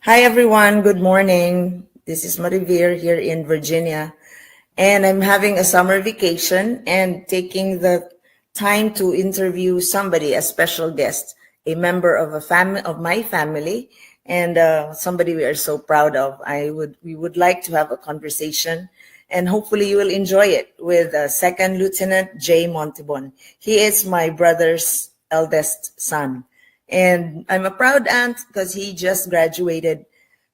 Hi everyone, good morning. This is Marivir here in Virginia, and I'm having a summer vacation and taking the time to interview somebody, a special guest, a member of a family of my family, and somebody we are so proud of. We would like to have a conversation, and hopefully you will enjoy it with Second Lieutenant J. Montebon. He is my brother's eldest son. And I'm a proud aunt because he just graduated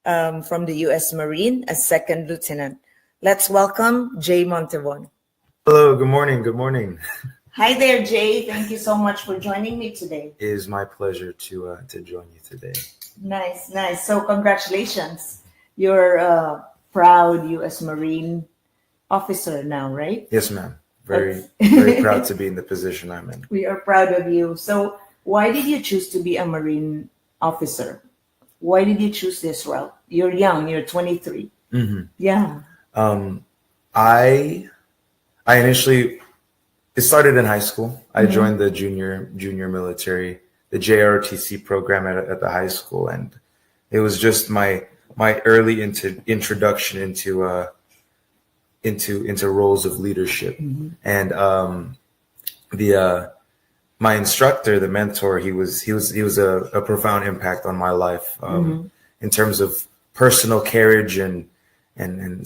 from the U.S. Marine as second lieutenant. Let's welcome Jay Montevon. Hello, good morning. Good morning. Hi there, Jay. Thank you so much for joining me today. It is my pleasure to join you today. Nice, nice. So congratulations. You're a proud U.S. Marine officer now, right? Yes, ma'am. Very proud to be in the position I'm in. We are proud of you. So why did you choose to be a Marine officer? Why did you choose this route? You're young. You're 23. Mm-hmm. Yeah. I initially it started in high school. I joined the junior military, the JROTC program at the high school, and it was just my early introduction into roles of leadership. And my instructor, the mentor, he was a profound impact on my life in terms of personal courage and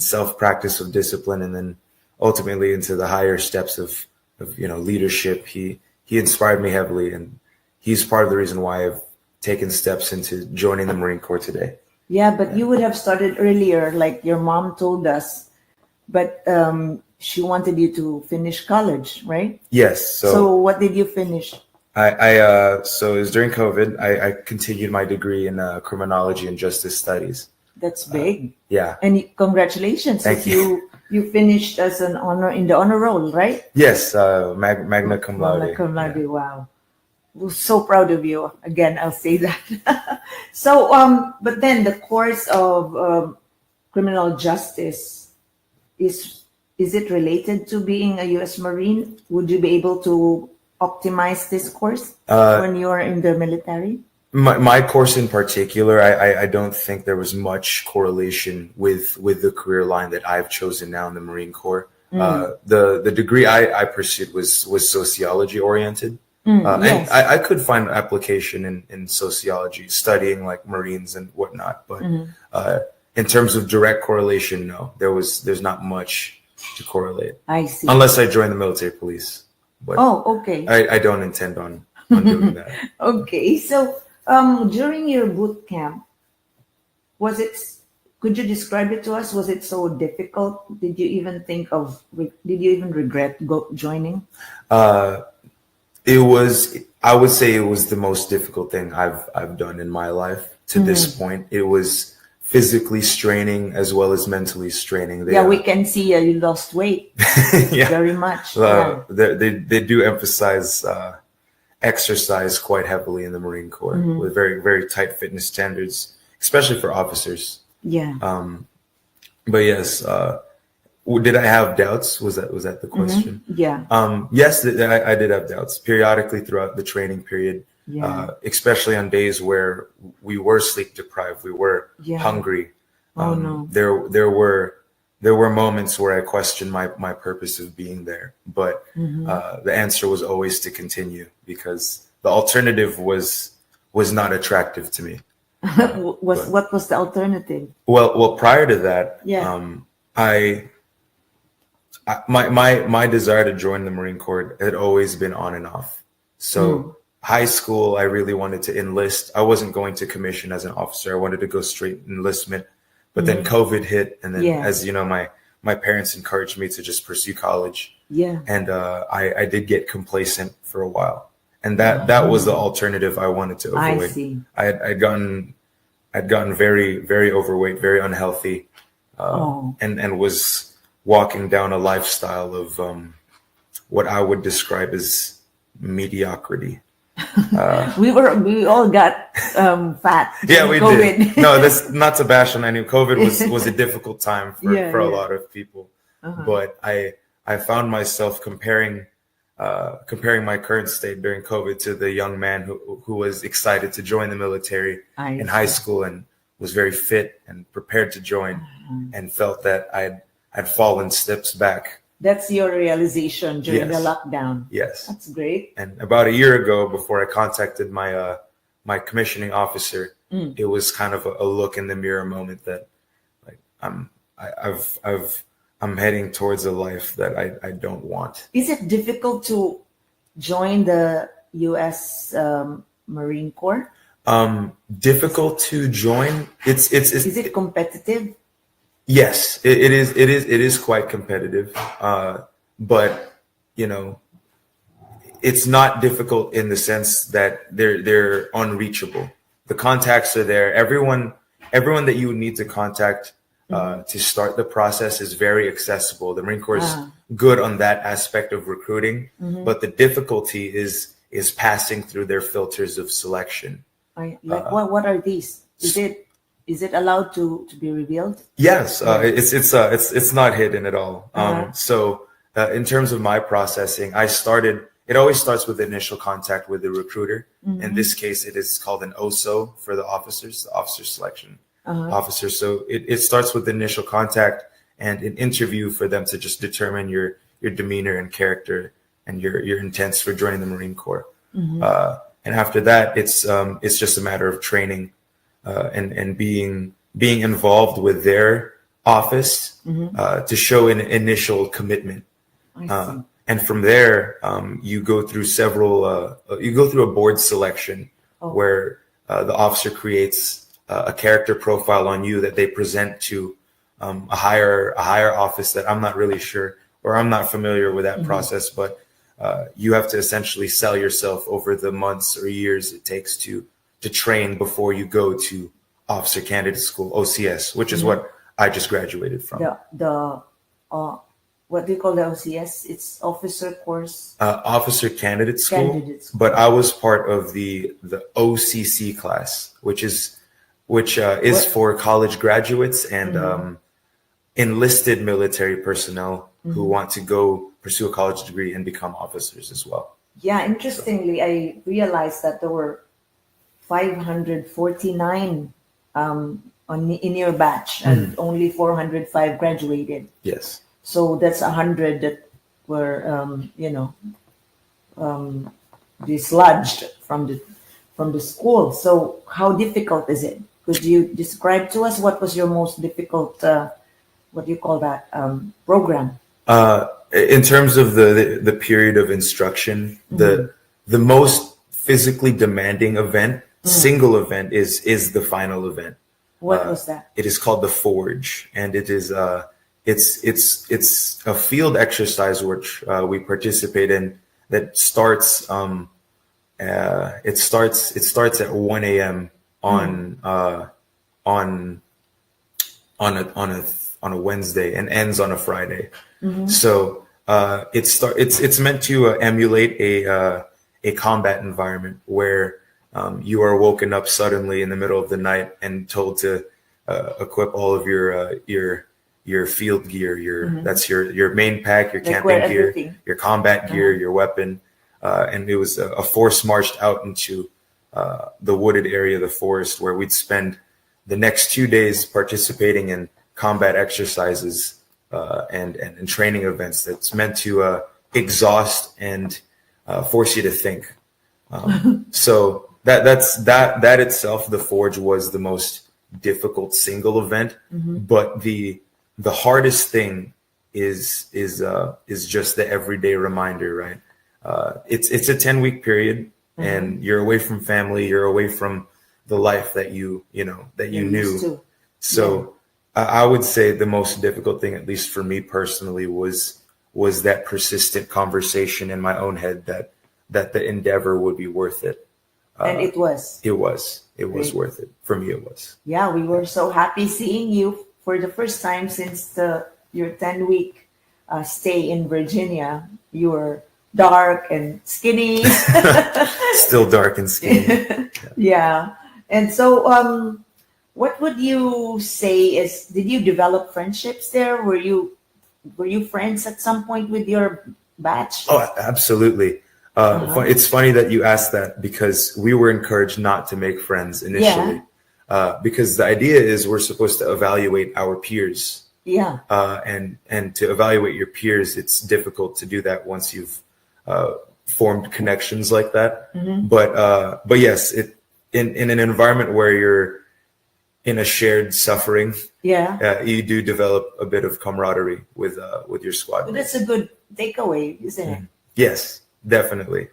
self-practice of discipline, and then ultimately into the higher steps of leadership. He inspired me heavily, and he's part of the reason why I've taken steps into joining the Marine Corps today. Yeah, but you would have started earlier, like your mom told us, but she wanted you to finish college, right? Yes. So what did you finish? So it was during COVID. I continued my degree in criminology and justice studies. That's big. Yeah. And congratulations. Thank you. You finished as an honor in the honor roll, right? Yes, Magna cum laude. Magna cum laude. Yeah. Wow. We're so proud of you. Again, I'll say that. So, but then the course of criminal justice is it related to being a U.S. Marine? Would you be able to optimize this course when you're in the military? My course in particular, I don't think there was much correlation with the career line that I've chosen now in the Marine Corps. The degree I pursued was sociology oriented. Yes. And I could find application in sociology, studying like Marines and whatnot. But in terms of direct correlation, no, there's not much to correlate. I see. Unless I join the military police. But okay. I don't intend on doing that. Okay. So during your boot camp, could you describe it to us? Was it so difficult? Did you even regret joining? I would say it was the most difficult thing I've done in my life to this point. It was physically straining as well as mentally straining. We can see you lost weight very much. They do emphasize exercise quite heavily in the Marine Corps with very, very tight fitness standards, especially for officers. Yeah. But yes, did I have doubts? Was that the question? Yeah. Yes, I did have doubts periodically throughout the training period. Yeah. Especially on days where we were sleep deprived, we were hungry. No. There were moments where I questioned my purpose of being there, but the answer was always to continue because the alternative was not attractive to me. What was the alternative? Well, prior to that, my desire to join the Marine Corps had always been on and off. So high school, I really wanted to enlist. I wasn't going to commission as an officer. I wanted to go straight enlistment. But then COVID hit, and then as you know, my parents encouraged me to just pursue college. Yeah. And I did get complacent for a while, and that was the alternative I wanted to avoid. I see. I'd gotten very, very overweight, very unhealthy, and was walking down a lifestyle of what I would describe as mediocrity. We all got fat. Yeah, we COVID. did. No, that's not to bash on any. COVID was a difficult time for a lot of people, but I found myself comparing my current state during COVID to the young man who was excited to join the military in high school and was very fit and prepared to join, and felt that I'd fallen steps back. That's your realization during the Yes. lockdown. Yes. That's great. And about a year ago, before I contacted my my commissioning officer, it was kind of a look in the mirror moment that, like, I'm heading towards a life that I don't want. Is it difficult to join the U.S. Marine Corps? Difficult to join. It's Is it competitive? yes, it is quite competitive. But you know, it's not difficult in the sense that they're unreachable. The contacts are there. Everyone that you would need to contact to start the process is very accessible. The Marine Corps is good on that aspect of recruiting, but the difficulty is passing through their filters of selection. What are these? Is it allowed to be revealed? Yes, it's not hidden at all. So in terms of my processing, it always starts with initial contact with the recruiter. In this case, it is called an OSO for the officers, the officer selection officer. So it starts with initial contact and an interview for them to just determine your demeanor and character and your intents for joining the Marine Corps. And after that, it's just a matter of training and being involved with their office to show an initial commitment. And from there, you go through a board selection where the officer creates a character profile on you that they present to a higher office that I'm not really sure, or I'm not familiar with that process, but you have to essentially sell yourself over the months or years it takes to train before you go to Officer Candidate School, OCS, which is what I just graduated from. What do you call the OCS? It's Officer Course. Officer Candidate School. But I was part of the OCC class, which is for college graduates and enlisted military personnel who want to go pursue a college degree and become officers as well. Yeah, interestingly, I realized that there were 549 in your batch, and only 405 graduated. Yes. So that's 100 that were, dislodged from the school. So how difficult is it? Could you describe to us what was your most difficult, what do you call that, program? In terms of the period of instruction, the most physically demanding event, single event, is the final event. What was that? It is called the Forge, and it is it's a field exercise which we participate in that starts it starts at 1 a.m. on a Wednesday and ends on a Friday. So it's meant to emulate a combat environment where you are woken up suddenly in the middle of the night and told to equip all of your field gear, that's your main pack, your camping gear, your combat gear, your weapon, and it was a force marched out into the wooded area of the forest where we'd spend the next 2 days participating in combat exercises and training events that's meant to exhaust and force you to think. So that itself, the Forge, was the most difficult single event, but the hardest thing is just the everyday reminder, right? It's a 10-week period, and you're away from family, you're away from the life that you knew. So I would say the most difficult thing, at least for me personally, was that persistent conversation in my own head that the endeavor would be worth it. And it was. It was worth it. For me, it was. Yeah, we were so happy seeing you for the first time since your 10-week stay in Virginia. You were dark and skinny. Still dark and skinny. Yeah. And so what would you say did you develop friendships there? Were you friends at some point with your batch? Oh, absolutely. It's funny that you asked that, because we were encouraged not to make friends initially. because the idea is we're supposed to evaluate our peers. Yeah. And to evaluate your peers, it's difficult to do that once you've formed connections like that. But yes, in an environment where you're in a shared suffering, you do develop a bit of camaraderie with your squad. But that's a good takeaway, isn't it? Yes, definitely.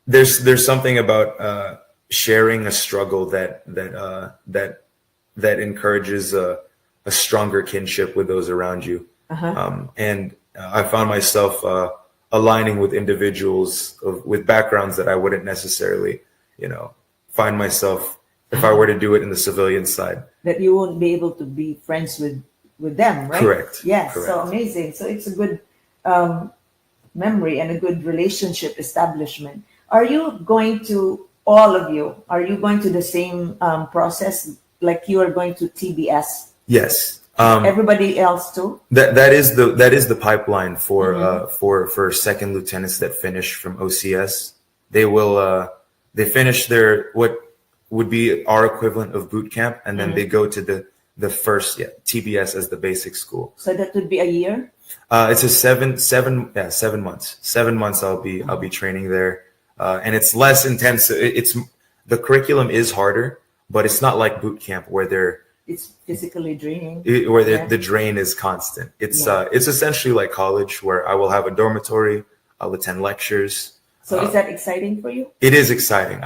There's something about sharing a struggle that encourages a stronger kinship with those around you. And I found myself aligning with individuals with backgrounds that I wouldn't necessarily, find myself if I were to do it in the civilian side. That you won't be able to be friends with them, right? Correct. Yes. Correct. So amazing. So it's a good memory and a good relationship establishment. Are you going to, all of you, are you going to the same process like you are going to TBS? Yes. Everybody else too? That is the pipeline for second lieutenants that finish from OCS. They will they finish their what would be our equivalent of boot camp, and then they go to the first TBS as the basic school. So that would be a year? It's a 7 months. 7 months I'll be training there, and it's less intense. It's the curriculum is harder, but it's not like boot camp where it's physically draining. The drain is constant. It's essentially like college, where I will have a dormitory. I'll attend lectures. So is that exciting for you? It is exciting.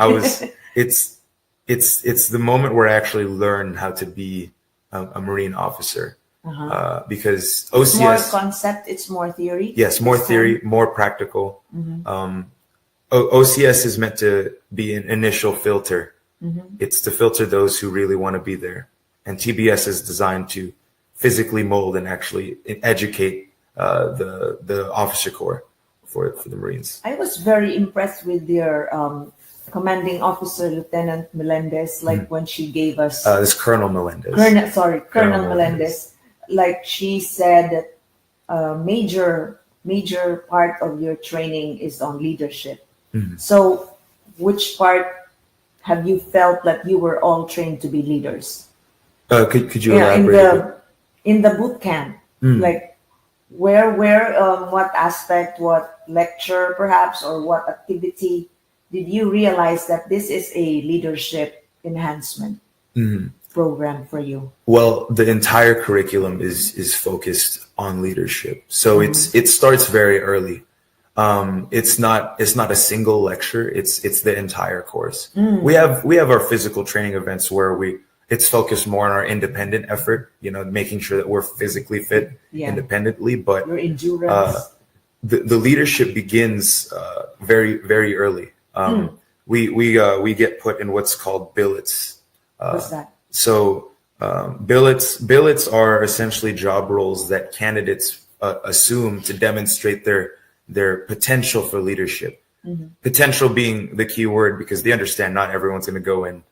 It's the moment where I actually learn how to be a Marine officer. Because OCS, it's more concept, it's more theory. Yes, more theory, more practical. OCS is meant to be an initial filter. It's to filter those who really want to be there, and TBS is designed to physically mold and actually educate the officer corps for the Marines. I was very impressed with your commanding officer, Lieutenant Melendez, like when she gave us this Colonel Melendez. Colonel Melendez. Like she said that major part of your training is on leadership. So which part have you felt that you were all trained to be leaders? Could you elaborate? In the boot camp, like where what aspect, what lecture perhaps, or what activity did you realize that this is a leadership enhancement program for you? Well, the entire curriculum is focused on leadership, so it starts very early. It's not a single lecture. It's the entire course. We have our physical training events where it's focused more on our independent effort, making sure that we're physically fit independently. But your endurance, the leadership begins very, very early. We get put in what's called billets. What's that? So billets are essentially job roles that candidates assume to demonstrate their potential for leadership. Potential being the key word, because they understand not everyone's going to go in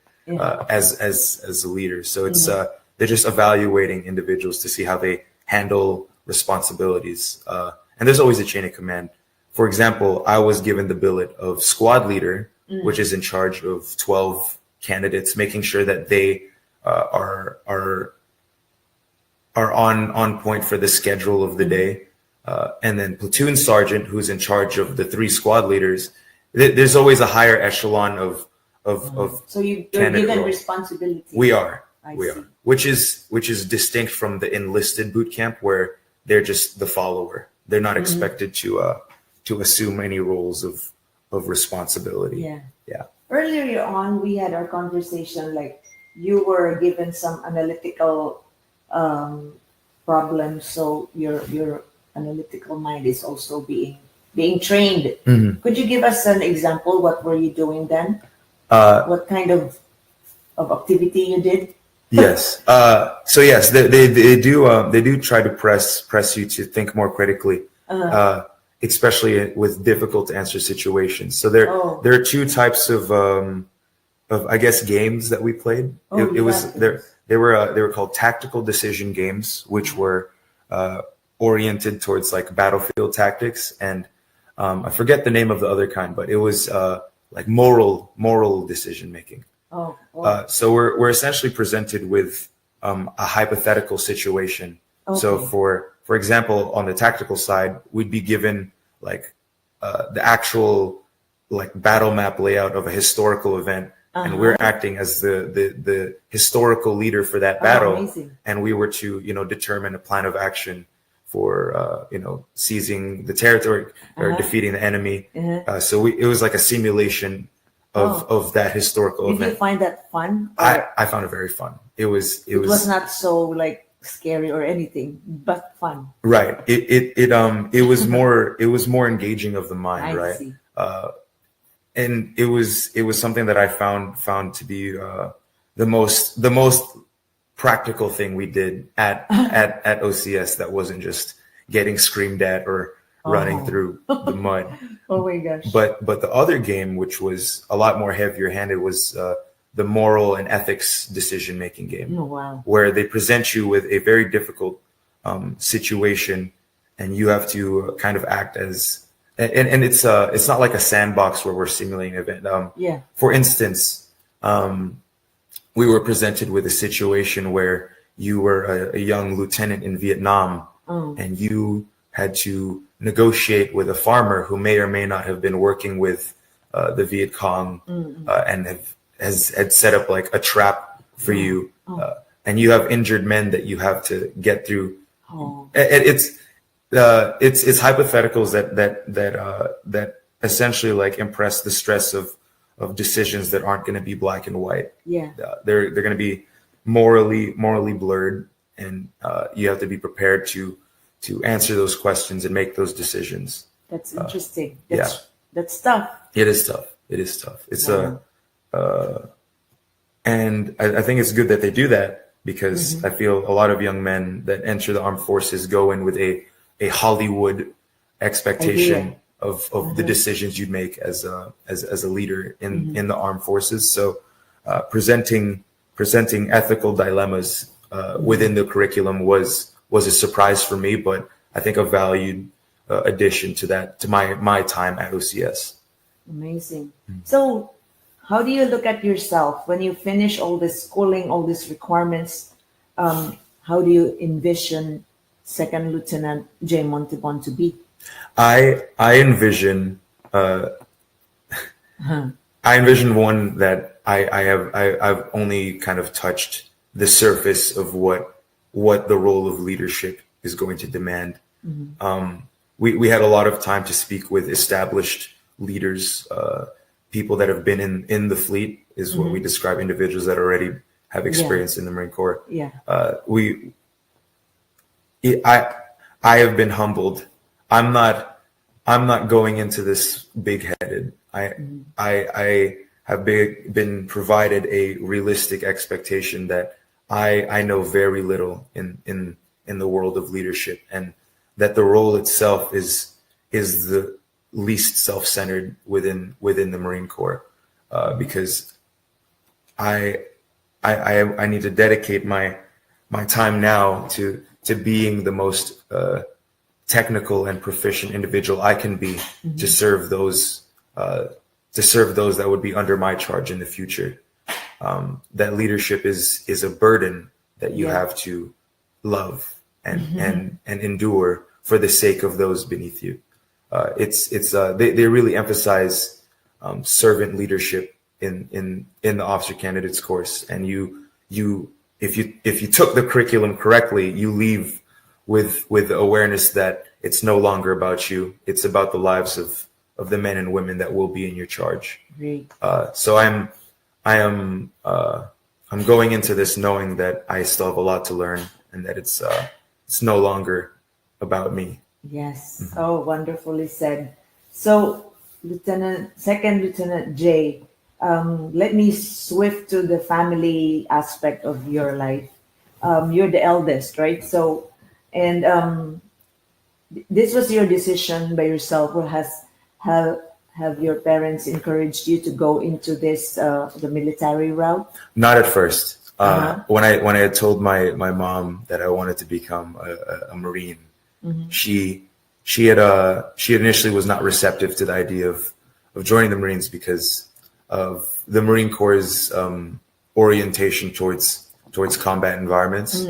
as a leader. So it's they're just evaluating individuals to see how they handle responsibilities. And there's always a chain of command. For example, I was given the billet of squad leader, which is in charge of 12 candidates, making sure that they are on point for the schedule of the day. And then platoon sergeant, who's in charge of the 3 squad leaders. There's always a higher echelon of so you're given responsibility. We are, I we see. are, which is distinct from the enlisted boot camp, where they're just the follower. They're not expected to assume any roles of responsibility. Yeah. Earlier on, we had our conversation, like you were given some analytical problems, so your analytical mind is also being trained. Could you give us an example? What were you doing then? What kind of activity you did? Yes. So yes, they do try to press you to think more critically, especially with difficult to answer situations. So there are 2 types of I guess games that we played. They were called tactical decision games, which were oriented towards like battlefield tactics, and I forget the name of the other kind, but it was like moral decision making. Oh, oh. So we're essentially presented with a hypothetical situation. So Okay. for example, on the tactical side, we'd be given like the actual like battle map layout of a historical event, and we're Uh-huh. acting as the historical leader for that Oh, battle, amazing. and we were to determine a plan of action for seizing the territory or Uh-huh. defeating the enemy. Uh-huh. So it was like a simulation Oh, of that historical did you event. find that fun, or I found it very fun. It it was was not so like scary or anything, but fun? right. It was more engaging of the mind, I right? see. And it was something that I found to be the most practical thing we did at OCS that wasn't just getting screamed at or running Oh, through the mud. oh my gosh. But the other game, which was a lot more heavier handed, was the moral and ethics decision making game, Oh, wow. where they present you with a very difficult situation, and you have to kind of act as and it's not like a sandbox where we're simulating an event. Yeah. For instance, we were presented with a situation where you were a young lieutenant in Vietnam, Oh. and you had to negotiate with a farmer who may or may not have been working with the Viet Cong and had set up like a trap for you, and you have injured men that you have to get through. Oh. It's hypotheticals that essentially like impress the stress of decisions that aren't going to be black and white. Yeah. They're going to be morally blurred, and you have to be prepared to answer those questions and make those decisions. That's interesting. Yeah. That's tough. It is tough. It is tough. It's Wow. and I think it's good that they do that, because I feel a lot of young men that enter the armed forces go in with a Hollywood expectation of the decisions you'd make as a leader in the armed forces. So presenting ethical dilemmas within the curriculum was a surprise for me, but I think a valued addition to my time at OCS. Amazing. So, how do you look at yourself when you finish all this schooling, all these requirements? How do you envision Second Lieutenant J. Montebon to be? I envision one that I've only kind of touched the surface of what the role of leadership is going to demand. We had a lot of time to speak with established leaders, people that have been in the fleet, is what we describe, individuals that already have experience in the Marine Corps. Yeah. I have been humbled. I'm not going into this big-headed. I have been provided a realistic expectation that I know very little in the world of leadership, and that the role itself is the least self-centered within the Marine Corps, because I need to dedicate my time now to being the most technical and proficient individual I can be to serve those that would be under my charge in the future. That leadership is a burden that you have to love and endure for the sake of those beneath you. They really emphasize servant leadership in the officer candidates course, and if you took the curriculum correctly, you leave with the awareness that it's no longer about you. It's about the lives of the men and women that will be in your charge. Great. So I'm going into this knowing that I still have a lot to learn, and that it's no longer about me. Yes. Oh, wonderfully said. So, Second Lieutenant J, let me swift to the family aspect of your life. You're the eldest, right? So, and this was your decision by yourself, or have your parents encouraged you to go into this the military route? Not at first. When I had told my mom that I wanted to become a Marine, she initially was not receptive to the idea of joining the Marines, because the Marine Corps' orientation towards combat environments.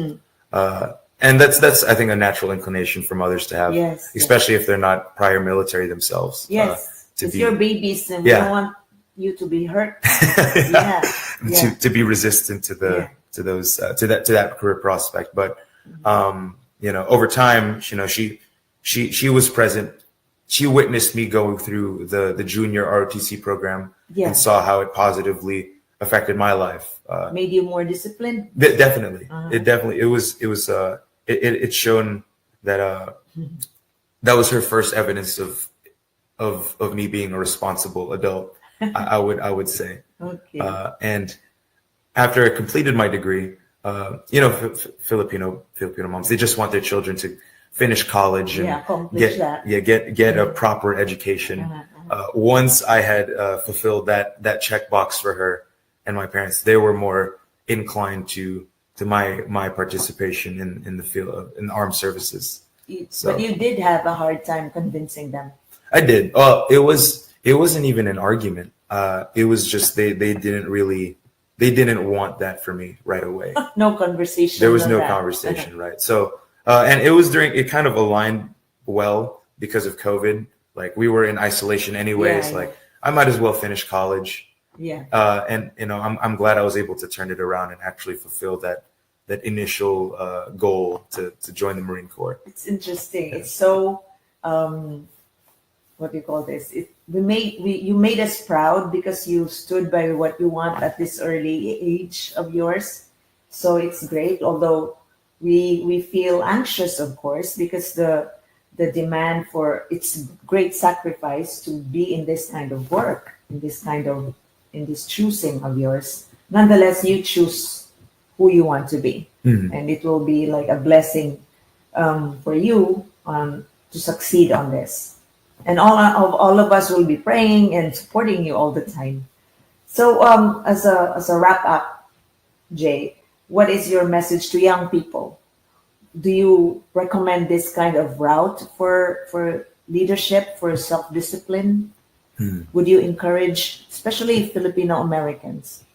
And that's I think a natural inclination for mothers to have, Yes, especially if they're not prior military themselves. yes. To It's be, your babies, and we Yeah. don't want you to be hurt. Yeah, yeah, to be resistant to the Yeah. to those to that career prospect. But over time, she was present. She witnessed me going through the junior ROTC program Yeah. and saw how it positively affected my life. made you more disciplined. Definitely, Uh-huh. it shown that that was her first evidence of me being a responsible adult. I would say. Okay. And after I completed my degree, Filipino moms, they just want their children to finish college and accomplish that. get a proper education. Once I had fulfilled that checkbox for her and my parents, they were more inclined to my participation in the field in the armed services. But you did have a hard time convincing them. I did. Oh, it wasn't even an argument. It was just they didn't want that for me right away. No conversation. There was on no that. conversation, right? So, and it kind of aligned well because of COVID. Like we were in isolation anyways. Yeah. Like I might as well finish college. Yeah. And I'm glad I was able to turn it around and actually fulfill that initial goal to join the Marine Corps. It's interesting. It's so what do you call this? You made us proud because you stood by what you want at this early age of yours. So it's great. Although we feel anxious, of course, because the demand for it's great sacrifice to be in this kind of work, in this choosing of yours. Nonetheless, you choose who you want to be, and it will be like a blessing for you to succeed on this. And all of us will be praying and supporting you all the time. So, as a wrap up, Jay, what is your message to young people? Do you recommend this kind of route for leadership, for self-discipline? Would you encourage, especially Filipino Americans?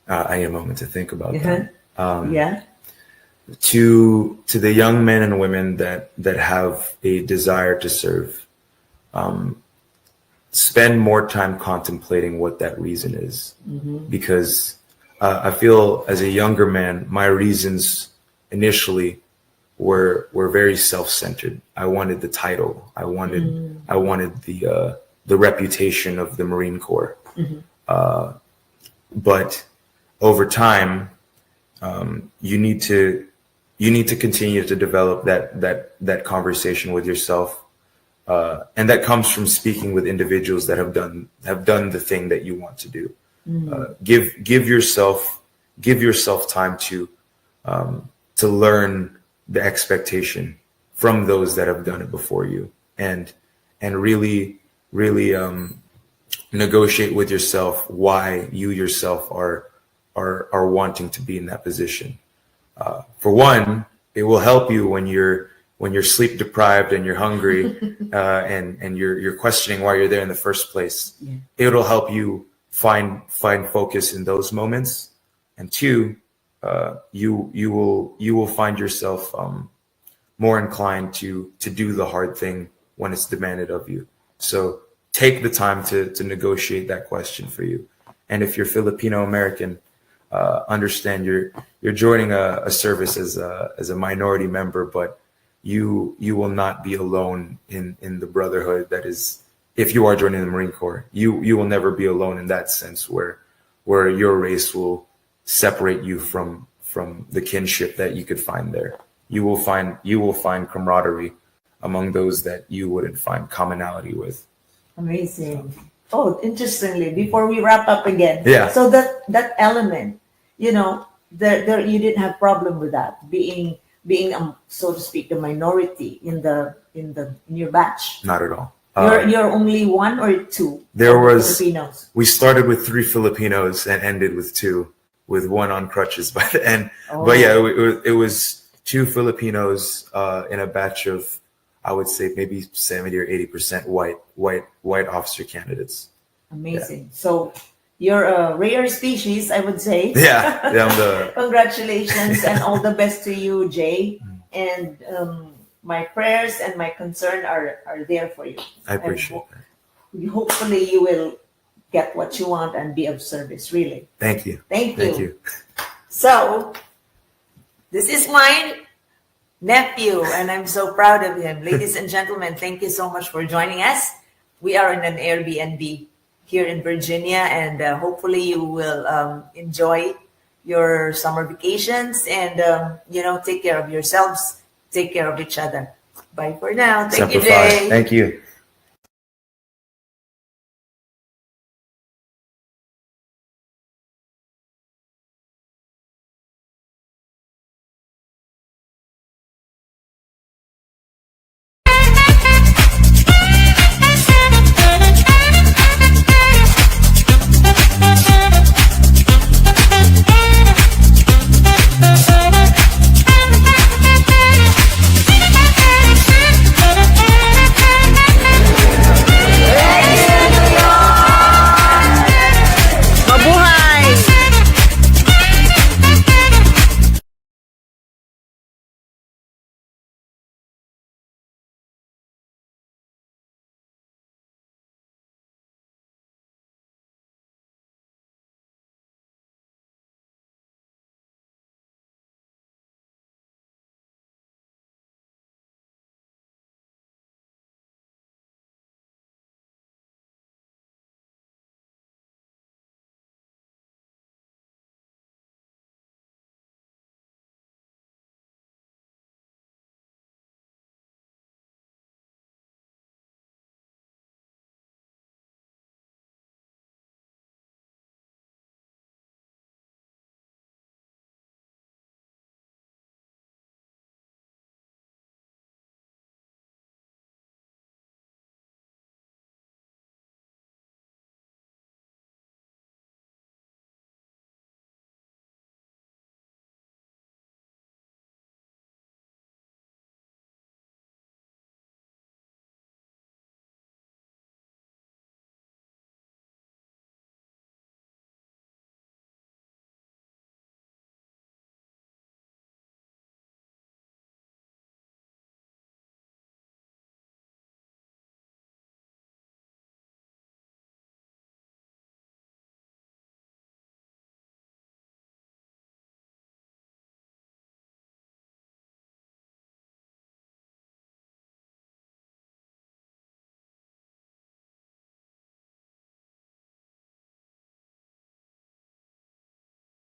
I need a moment to think about Uh-huh. that. Yeah. To the young men and women that have a desire to serve, spend more time contemplating what that reason is, because I feel as a younger man, my reasons initially were very self-centered. I wanted the title. I wanted the reputation of the Marine Corps. But over time, you need to continue to develop that conversation with yourself, and that comes from speaking with individuals that have done the thing that you want to do. Give yourself time to learn the expectation from those that have done it before you, and really negotiate with yourself why you yourself are wanting to be in that position. For one, it will help you when you're sleep deprived and you're hungry, and you're questioning why you're there in the first place. Yeah. It'll help you find focus in those moments. And two, you will find yourself more inclined to do the hard thing when it's demanded of you. So take the time to negotiate that question for you. And if you're Filipino American, understand you're joining a service as a minority member, but you will not be alone in the brotherhood that is. If you are joining the Marine Corps, you will never be alone in that sense, where your race will separate you from the kinship that you could find there. You will find camaraderie among those that you wouldn't find commonality with. Amazing. Oh, interestingly, before we wrap up again, Yeah. So that element, there you didn't have problem with that being so to speak the minority in your batch. Not at all. You're only one or two. There of was Filipinos. We started with 3 Filipinos and ended with 2, with 1 on crutches by the end. Oh. But yeah, it was 2 Filipinos in a batch of, I would say maybe 70 or 80% white officer candidates. Amazing. So you're a rare species, I would say. Yeah, I'm the Congratulations and all the best to you, Jay. And my prayers and my concern are there for you. I appreciate that. Hopefully you will get what you want and be of service, really. Thank you. Thank you. Thank you. So, this is my nephew, and I'm so proud of him. Ladies and gentlemen, thank you so much for joining us. We are in an Airbnb here in Virginia, and hopefully you will enjoy your summer vacations and, take care of yourselves, take care of each other. Bye for now. Thank you, Semper Fi. Jay. Thank you.